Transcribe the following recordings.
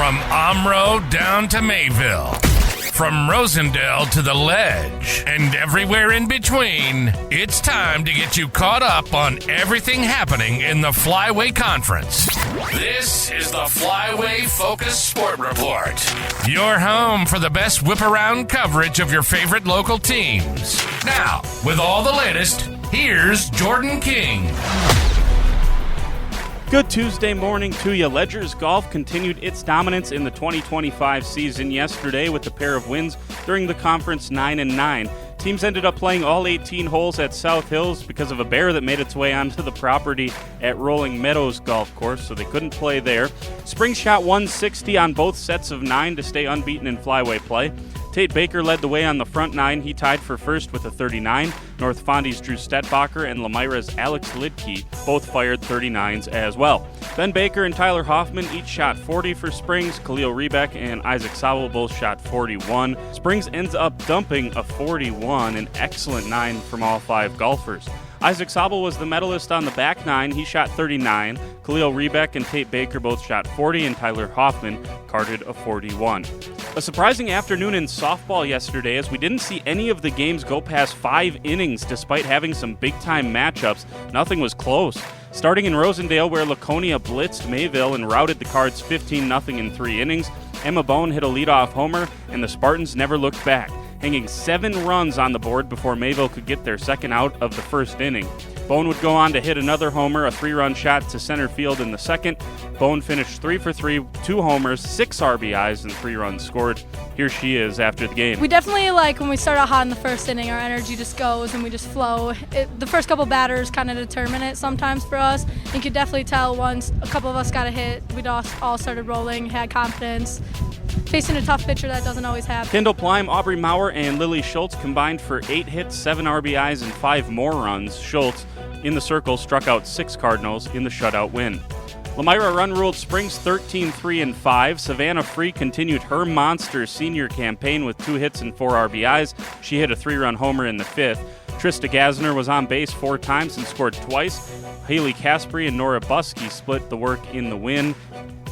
From Omro down to Mayville, from Rosendale to the Ledge, and everywhere in between, it's time to get you caught up on everything happening in the Flyway Conference. This is the Flyway Focus Sport Report, your home for the best whip-around coverage of your favorite local teams. Now, with all the latest, here's Jordan King. Good Tuesday morning to you. Ledger's Golf continued its dominance in the 2025 season yesterday with a pair of wins during the conference 9-9. Teams ended up playing all 18 holes at South Hills because of a bear that made its way onto the property at Rolling Meadows Golf Course, so they couldn't play there. Springs shot 160 on both sets of 9 to stay unbeaten in Flyway play. Tate Baker led the way on the front 9. He tied for first with a 39. North Fondy's Drew Stetbacher and Lamira's Alex Lidke both fired 39s as well. Ben Baker and Tyler Hoffman each shot 40 for Springs. Khalil Rebeck and Isaac Sowell both shot 41. Springs ends up dumping a 41, an excellent 9 from all 5 golfers. Isaac Sowell was the medalist on the back 9. He shot 39. Khalil Rebeck and Tate Baker both shot 40, and Tyler Hoffman carded a 41. A surprising afternoon in softball yesterday as we didn't see any of the games go past 5 innings despite having some big-time matchups. Nothing was close. Starting in Rosendale, where Laconia blitzed Mayville and routed the Cards 15-0 in 3 innings, Emma Bone hit a leadoff homer, and the Spartans never looked back, hanging 7 runs on the board before Mayville could get their second out of the first inning. Bone would go on to hit another homer, a 3-run shot to center field in the second. Bone finished 3 for 3, 2 homers, 6 RBIs, and 3 runs scored. Here she is after the game. We definitely, when we start out hot in the first inning, our energy just goes and we just flow. The first couple batters kind of determine it sometimes for us. You could definitely tell once a couple of us got a hit, we all started rolling, had confidence. Facing a tough pitcher, that doesn't always happen. Kendall Plime, Aubrey Maurer, and Lily Schultz combined for 8 hits, 7 RBIs, and 5 more runs. Schultz, in the circle, struck out 6 Cardinals in the shutout win. Lamira run-ruled Springs 13-3-5. Savannah Free continued her monster senior campaign with 2 hits and 4 RBIs. She hit a 3-run homer in the 5th. Trista Gasner was on base 4 times and scored twice. Haley Caspary and Nora Buskey split the work in the win.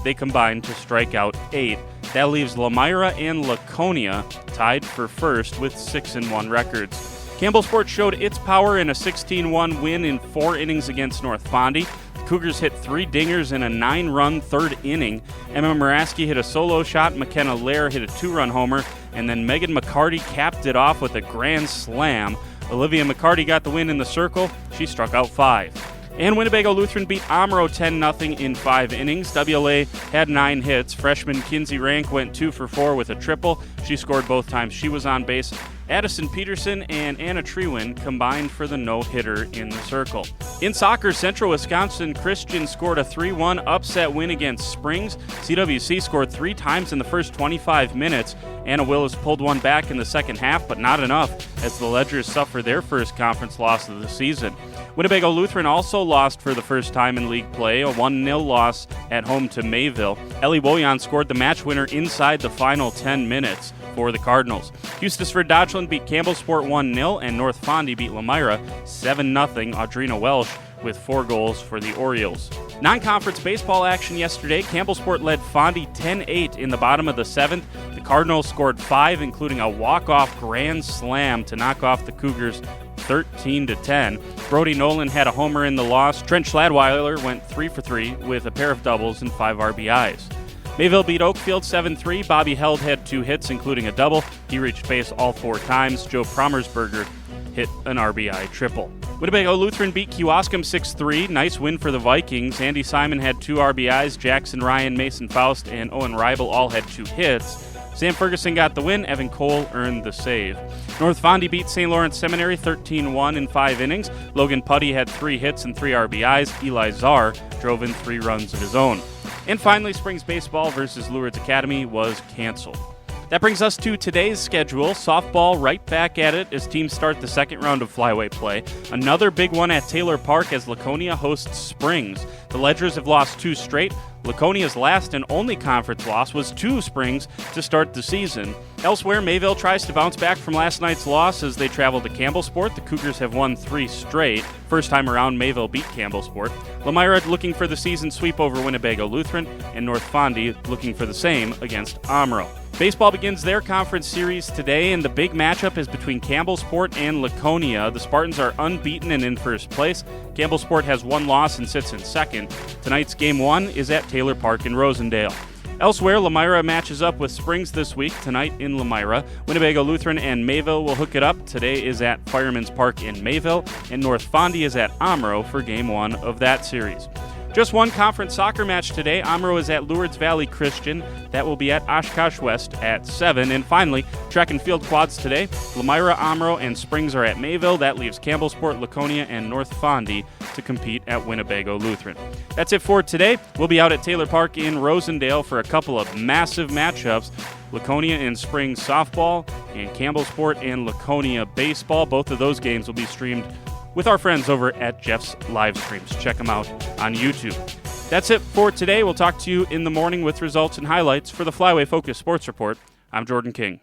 They combined to strike out 8. That leaves Lamira and Laconia tied for first with 6-1 records. Campbellsport showed its power in a 16-1 win in 4 innings against North Fondy. The Cougars hit 3 dingers in a 9-run third inning. Emma Muraski hit a solo shot, McKenna Lair hit a 2-run homer, and then Megan McCarty capped it off with a grand slam. Olivia McCarty got the win in the circle. She struck out 5. And Winnebago Lutheran beat Omro 10-0 in 5 innings. WLA had 9 hits. Freshman Kinsey Rank went 2 for 4 with a triple. She scored both times she was on base. Addison Peterson and Anna Trewin combined for the no-hitter in the circle. In soccer, Central Wisconsin Christian scored a 3-1 upset win against Springs. CWC scored 3 times in the first 25 minutes. Anna Willis pulled one back in the second half, but not enough as the Ledgers suffer their first conference loss of the season. Winnebago Lutheran also lost for the first time in league play, a 1-0 loss at home to Mayville. Ellie Woyan scored the match winner inside the final 10 minutes for the Cardinals. Eustisford Dodgeland beat Campbellsport 1-0, and North Fondy beat Lamira 7-0. Audrina Welsh with 4 goals for the Orioles. Non-conference baseball action yesterday. Campbellsport led Fondy 10-8 in the bottom of the 7th. The Cardinals scored 5, including a walk-off grand slam to knock off the Cougars 13-10. Brody Nolan had a homer in the loss. Trent Schladweiler went 3 for 3 with a pair of doubles and 5 RBIs. Mayville beat Oakfield 7-3. Bobby Held had 2 hits, including a double. He reached base all 4 times. Joe Promersberger hit an RBI triple. Winnebago Lutheran beat Kewaskum 6-3. Nice win for the Vikings. Andy Simon had 2 RBIs. Jackson Ryan, Mason Faust, and Owen Reibel all had 2 hits. Sam Ferguson got the win. Evan Cole earned the save. North Fondy beat St. Lawrence Seminary 13-1 in 5 innings. Logan Putty had 3 hits and 3 RBIs. Eli Czar drove in 3 runs of his own. And finally, Springs Baseball versus Lourdes Academy was canceled. That brings us to today's schedule. Softball right back at it as teams start the second round of Flyway play. Another big one at Taylor Park as Laconia hosts Springs. The Ledgers have lost 2 straight. Laconia's last and only conference loss was to Springs to start the season. Elsewhere, Mayville tries to bounce back from last night's loss as they travel to Campbellsport. The Cougars have won 3 straight. First time around, Mayville beat Campbellsport. Lamira looking for the season sweep over Winnebago Lutheran, and North Fondy looking for the same against Omro. Baseball begins their conference series today, and the big matchup is between Campbellsport and Laconia. The Spartans are unbeaten and in first place. Campbellsport has 1 loss and sits in second. Tonight's Game 1 is at Taylor Park in Rosendale. Elsewhere, Lamira matches up with Springs this week, tonight in Lamira. Winnebago Lutheran and Mayville will hook it up. Today is at Fireman's Park in Mayville, and North Fondy is at Omro for Game 1 of that series. Just one conference soccer match today. Omro is at Lourdes Valley Christian. That will be at Oshkosh West at 7. And finally, track and field quads today. Lamira, Omro, and Springs are at Mayville. That leaves Campbellsport, Laconia, and North Fondy to compete at Winnebago Lutheran. That's it for today. We'll be out at Taylor Park in Rosendale for a couple of massive matchups. Laconia and Springs softball, and Campbellsport and Laconia baseball. Both of those games will be streamed with our friends over at Jeff's Live Streams. Check them out on YouTube. That's it for today. We'll talk to you in the morning with results and highlights. For the Flyway Focus Sports Report, I'm Jordan King.